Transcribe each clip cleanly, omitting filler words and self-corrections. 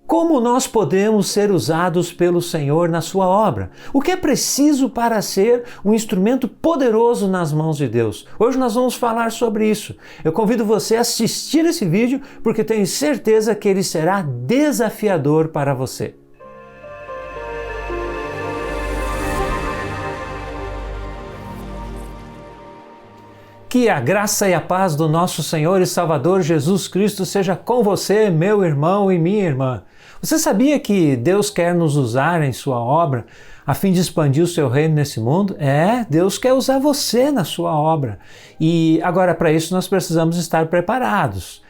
Como nós podemos ser usados pelo Senhor na sua obra? O que é preciso para ser um instrumento poderoso nas mãos de Deus? Hoje nós vamos falar sobre isso. Eu convido você a assistir esse vídeo porque tenho certeza que ele será desafiador para você. Que a graça e a paz do nosso Senhor e Salvador Jesus Cristo seja com você, meu irmão e minha irmã. Você sabia que Deus quer nos usar em sua obra a fim de expandir o seu reino nesse mundo? Deus quer usar você na sua obra. E agora, para isso, nós precisamos estar preparados.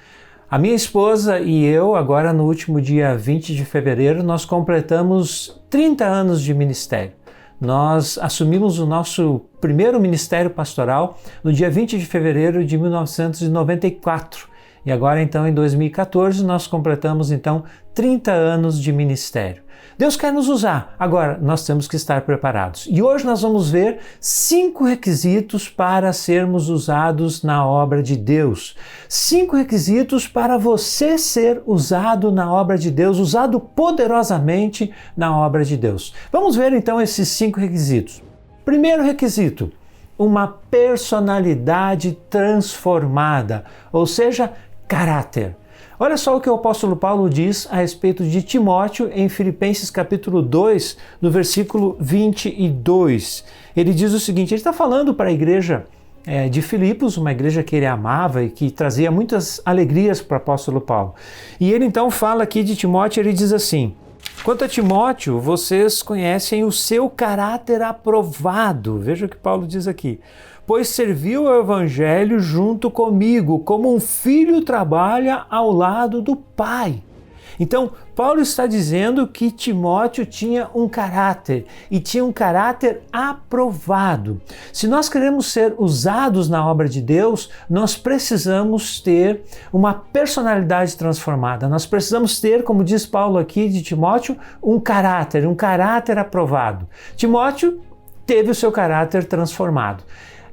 A minha esposa e eu, agora no último dia 20 de fevereiro, nós completamos 30 anos de ministério. Nós assumimos o nosso primeiro ministério pastoral no dia 20 de fevereiro de 1994. E agora, então, em 2014, nós completamos, então, 30 anos de ministério. Deus quer nos usar, agora nós temos que estar preparados. E hoje nós vamos ver 5 requisitos para sermos usados na obra de Deus. 5 requisitos para você ser usado na obra de Deus, usado poderosamente na obra de Deus. Vamos ver então esses 5 requisitos. Primeiro requisito, uma personalidade transformada, ou seja, caráter. Olha só o que o apóstolo Paulo diz a respeito de Timóteo em Filipenses capítulo 2, no versículo 22. Ele diz o seguinte, ele está falando para a igreja de Filipos, uma igreja que ele amava e que trazia muitas alegrias para o apóstolo Paulo. E ele então fala aqui de Timóteo, ele diz assim, quanto a Timóteo, vocês conhecem o seu caráter aprovado. Veja o que Paulo diz aqui. Pois serviu ao Evangelho junto comigo, como um filho trabalha ao lado do pai. Então, Paulo está dizendo que Timóteo tinha um caráter, e tinha um caráter aprovado. Se nós queremos ser usados na obra de Deus, nós precisamos ter uma personalidade transformada. Nós precisamos ter, como diz Paulo aqui de Timóteo, um caráter aprovado. Timóteo teve o seu caráter transformado.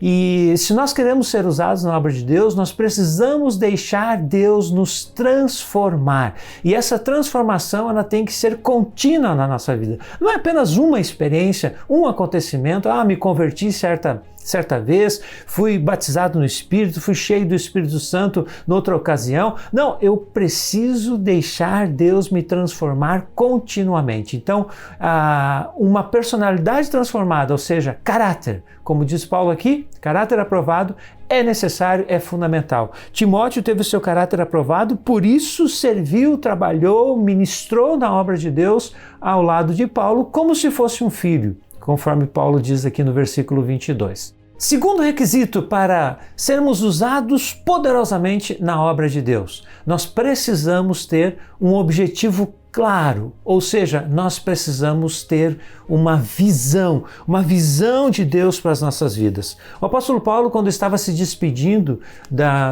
E se nós queremos ser usados na obra de Deus, nós precisamos deixar Deus nos transformar. E essa transformação ela tem que ser contínua na nossa vida. Não é apenas uma experiência, um acontecimento, me converti certa vez, fui batizado no Espírito, fui cheio do Espírito Santo noutra ocasião. Não, eu preciso deixar Deus me transformar continuamente. Então, uma personalidade transformada, ou seja, caráter, como diz Paulo aqui, caráter aprovado, é necessário, é fundamental. Timóteo teve o seu caráter aprovado, por isso serviu, trabalhou, ministrou na obra de Deus ao lado de Paulo, como se fosse um filho, conforme Paulo diz aqui no versículo 22. Segundo requisito para sermos usados poderosamente na obra de Deus, nós precisamos ter um objetivo claro, ou seja, nós precisamos ter uma visão de Deus para as nossas vidas. O apóstolo Paulo, quando estava se despedindo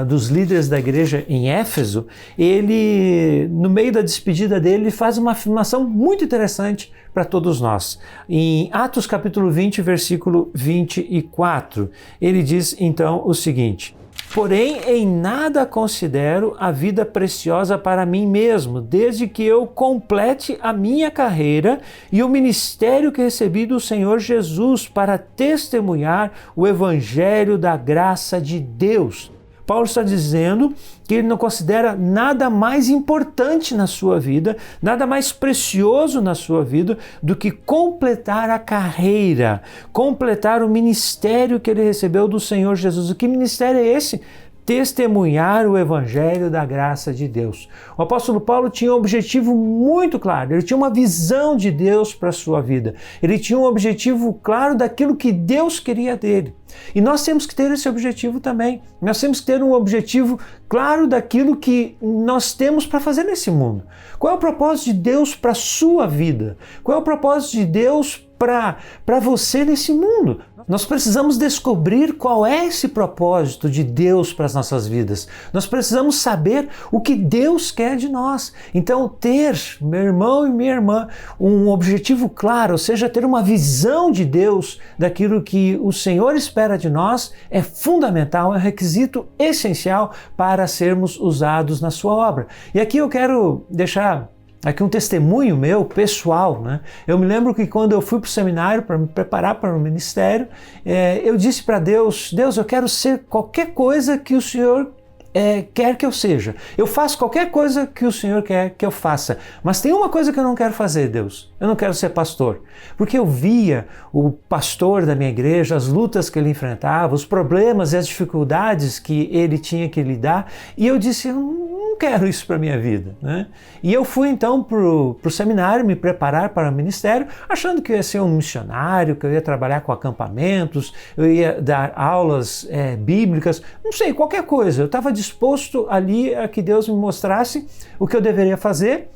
dos líderes da igreja em Éfeso, ele, no meio da despedida dele, faz uma afirmação muito interessante para todos nós. Em Atos capítulo 20, versículo 24, ele diz então o seguinte: porém, em nada considero a vida preciosa para mim mesmo, desde que eu complete a minha carreira e o ministério que recebi do Senhor Jesus para testemunhar o evangelho da graça de Deus. Paulo está dizendo que ele não considera nada mais importante na sua vida, nada mais precioso na sua vida do que completar a carreira, completar o ministério que ele recebeu do Senhor Jesus. O que ministério é esse? Testemunhar o evangelho da graça de Deus. O apóstolo Paulo tinha um objetivo muito claro, ele tinha uma visão de Deus para a sua vida, ele tinha um objetivo claro daquilo que Deus queria dele. E nós temos que ter esse objetivo também. Nós temos que ter um objetivo claro daquilo que nós temos para fazer nesse mundo. Qual é o propósito de Deus para a sua vida? Qual é o propósito de Deus para você nesse mundo? Nós precisamos descobrir qual é esse propósito de Deus para as nossas vidas. Nós precisamos saber o que Deus quer de nós. Então, ter, meu irmão e minha irmã, um objetivo claro, ou seja, ter uma visão de Deus daquilo que o Senhor espera de nós, é fundamental, é um requisito essencial para sermos usados na sua obra. E aqui eu quero deixar aqui um testemunho meu, pessoal, né? Eu me lembro que quando eu fui para o seminário para me preparar para o ministério, eu disse para Deus, Deus, eu quero ser qualquer coisa que o Senhor quer que eu seja. Eu faço qualquer coisa que o Senhor quer que eu faça. Mas tem uma coisa que eu não quero fazer, Deus. Eu não quero ser pastor. Porque eu via o pastor da minha igreja, as lutas que ele enfrentava, os problemas e as dificuldades que ele tinha que lidar. E eu disse, eu não quero isso para a minha vida, né? E eu fui então para o seminário me preparar para o ministério, achando que eu ia ser um missionário, que eu ia trabalhar com acampamentos, eu ia dar aulas bíblicas, não sei, qualquer coisa. Eu estava disposto ali a que Deus me mostrasse o que eu deveria fazer,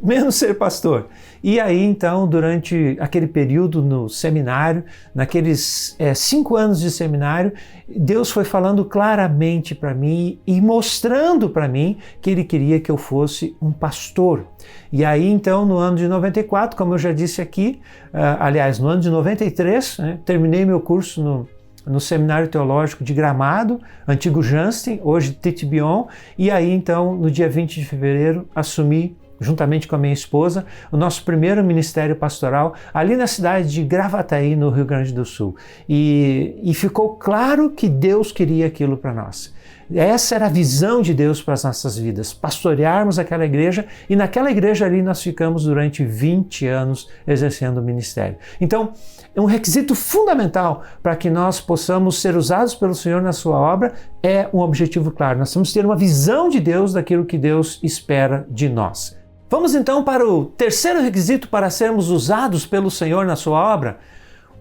menos ser pastor. E aí então, durante aquele período no seminário, naqueles 5 anos de seminário, Deus foi falando claramente para mim e mostrando para mim que Ele queria que eu fosse um pastor. E aí então, no ano de 94, como eu já disse aqui, aliás, no ano de 93, né, terminei meu curso no Seminário Teológico de Gramado, antigo Jansten, hoje Titibion, e aí então, no dia 20 de fevereiro, assumi, juntamente com a minha esposa, o nosso primeiro ministério pastoral ali na cidade de Gravataí, no Rio Grande do Sul. E ficou claro que Deus queria aquilo para nós. Essa era a visão de Deus para as nossas vidas, pastorearmos aquela igreja, e naquela igreja ali nós ficamos durante 20 anos exercendo o ministério. Então, um requisito fundamental para que nós possamos ser usados pelo Senhor na sua obra é um objetivo claro. Nós temos que ter uma visão de Deus daquilo que Deus espera de nós. Vamos então para o terceiro requisito para sermos usados pelo Senhor na sua obra: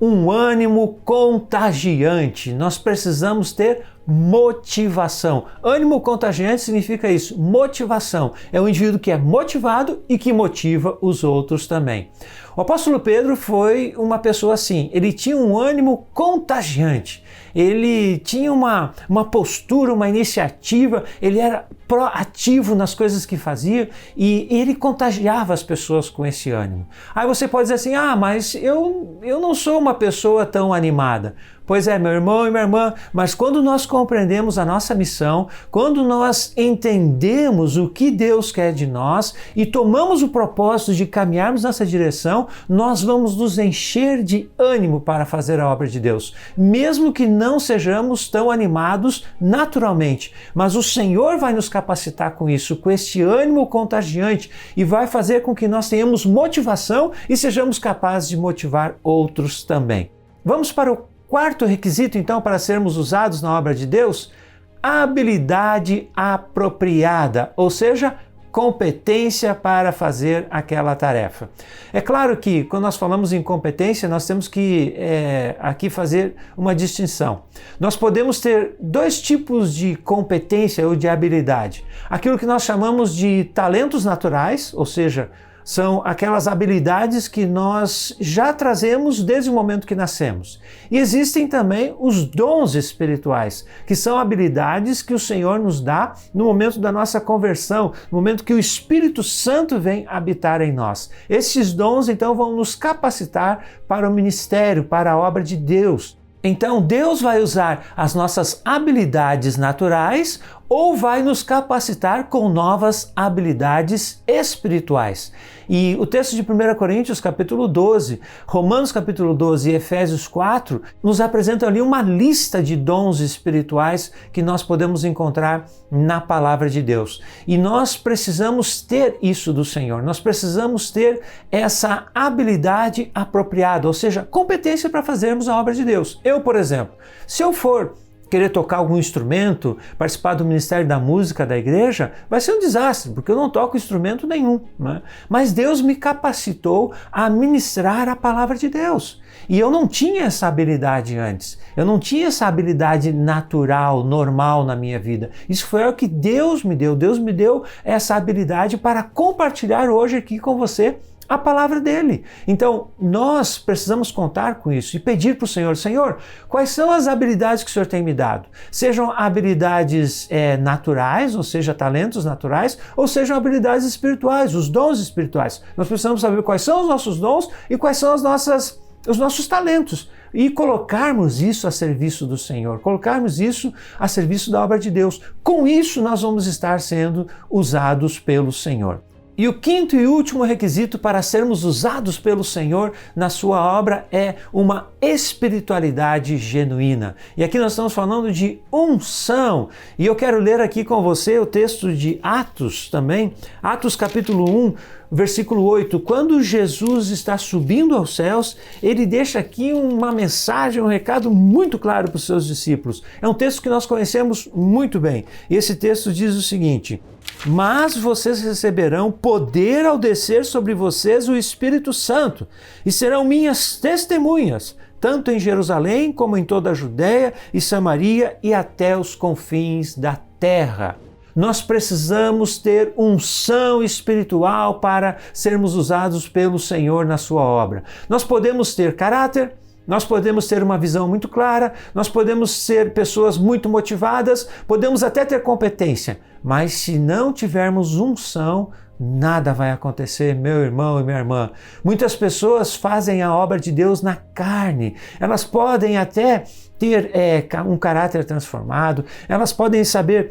um ânimo contagiante. Nós precisamos ter motivação. Ânimo contagiante significa isso, motivação. É um indivíduo que é motivado e que motiva os outros também. O apóstolo Pedro foi uma pessoa assim, ele tinha um ânimo contagiante, ele tinha uma postura, uma iniciativa, ele era proativo nas coisas que fazia e ele contagiava as pessoas com esse ânimo. Aí você pode dizer assim, mas eu não sou uma pessoa tão animada. Pois é, meu irmão e minha irmã, mas quando nós compreendemos a nossa missão, quando nós entendemos o que Deus quer de nós e tomamos o propósito de caminharmos nessa direção, nós vamos nos encher de ânimo para fazer a obra de Deus, mesmo que não sejamos tão animados naturalmente, mas o Senhor vai nos capacitar com isso, com este ânimo contagiante, e vai fazer com que nós tenhamos motivação e sejamos capazes de motivar outros também. Vamos para o quarto requisito, então, para sermos usados na obra de Deus: a habilidade apropriada, ou seja, competência para fazer aquela tarefa. É claro que quando nós falamos em competência, nós temos que aqui fazer uma distinção. Nós podemos ter 2 tipos de competência ou de habilidade. Aquilo que nós chamamos de talentos naturais, ou seja, são aquelas habilidades que nós já trazemos desde o momento que nascemos. E existem também os dons espirituais, que são habilidades que o Senhor nos dá no momento da nossa conversão, no momento que o Espírito Santo vem habitar em nós. Esses dons, então, vão nos capacitar para o ministério, para a obra de Deus. Então, Deus vai usar as nossas habilidades naturais ou vai nos capacitar com novas habilidades espirituais. E o texto de 1 Coríntios capítulo 12, Romanos capítulo 12 e Efésios 4 nos apresentam ali uma lista de dons espirituais que nós podemos encontrar na palavra de Deus. E nós precisamos ter isso do Senhor, nós precisamos ter essa habilidade apropriada, ou seja, competência para fazermos a obra de Deus. Eu, por exemplo, se eu for querer tocar algum instrumento, participar do Ministério da Música da igreja, vai ser um desastre, porque eu não toco instrumento nenhum, né? Mas Deus me capacitou a ministrar a palavra de Deus. E eu não tinha essa habilidade antes. Eu não tinha essa habilidade natural, normal na minha vida. Isso foi o que Deus me deu. Deus me deu essa habilidade para compartilhar hoje aqui com você a palavra dele. Então, nós precisamos contar com isso e pedir para o Senhor: Senhor, quais são as habilidades que o Senhor tem me dado? Sejam habilidades naturais, ou seja, talentos naturais, ou sejam habilidades espirituais, os dons espirituais. Nós precisamos saber quais são os nossos dons e quais são os nossos talentos. E colocarmos isso a serviço do Senhor, colocarmos isso a serviço da obra de Deus. Com isso, nós vamos estar sendo usados pelo Senhor. E o quinto e último requisito para sermos usados pelo Senhor na sua obra é uma espiritualidade genuína. E aqui nós estamos falando de unção. E eu quero ler aqui com você o texto de Atos também, Atos capítulo 1, versículo 8. Quando Jesus está subindo aos céus, ele deixa aqui uma mensagem, um recado muito claro para os seus discípulos. É um texto que nós conhecemos muito bem. E esse texto diz o seguinte: mas vocês receberão poder ao descer sobre vocês o Espírito Santo, e serão minhas testemunhas, tanto em Jerusalém como em toda a Judéia e Samaria e até os confins da terra. Nós precisamos ter unção espiritual para sermos usados pelo Senhor na sua obra. Nós podemos ter caráter, nós podemos ter uma visão muito clara, nós podemos ser pessoas muito motivadas, podemos até ter competência, mas se não tivermos unção, nada vai acontecer, meu irmão e minha irmã. Muitas pessoas fazem a obra de Deus na carne. Elas podem até ter um caráter transformado, elas podem saber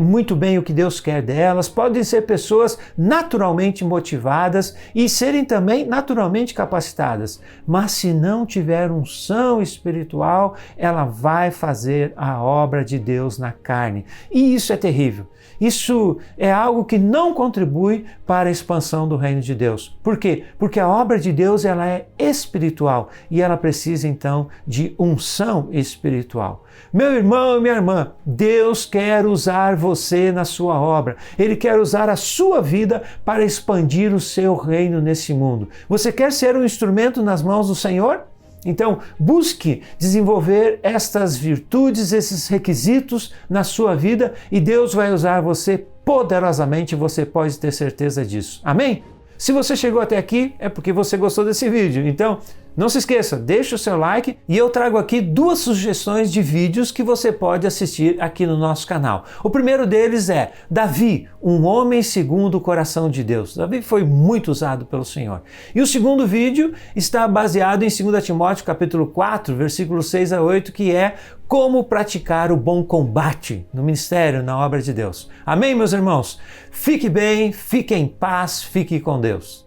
muito bem o que Deus quer delas, podem ser pessoas naturalmente motivadas e serem também naturalmente capacitadas. Mas se não tiver unção espiritual, ela vai fazer a obra de Deus na carne. E isso é terrível. Isso é algo que não contribui para a expansão do reino de Deus. Por quê? Porque a obra de Deus ela é espiritual e ela precisa então de unção espiritual. Meu irmão e minha irmã, Deus quer usar você na sua obra. Ele quer usar a sua vida para expandir o seu reino nesse mundo. Você quer ser um instrumento nas mãos do Senhor? Então, busque desenvolver estas virtudes, esses requisitos na sua vida e Deus vai usar você poderosamente, você pode ter certeza disso. Amém? Se você chegou até aqui, é porque você gostou desse vídeo. Então, não se esqueça, deixe o seu like e eu trago aqui 2 sugestões de vídeos que você pode assistir aqui no nosso canal. O primeiro deles é Davi, um homem segundo o coração de Deus. Davi foi muito usado pelo Senhor. E o segundo vídeo está baseado em 2 Timóteo capítulo 4, versículos 6 a 8, que é como praticar o bom combate no ministério, na obra de Deus. Amém, meus irmãos? Fique bem, fique em paz, fique com Deus.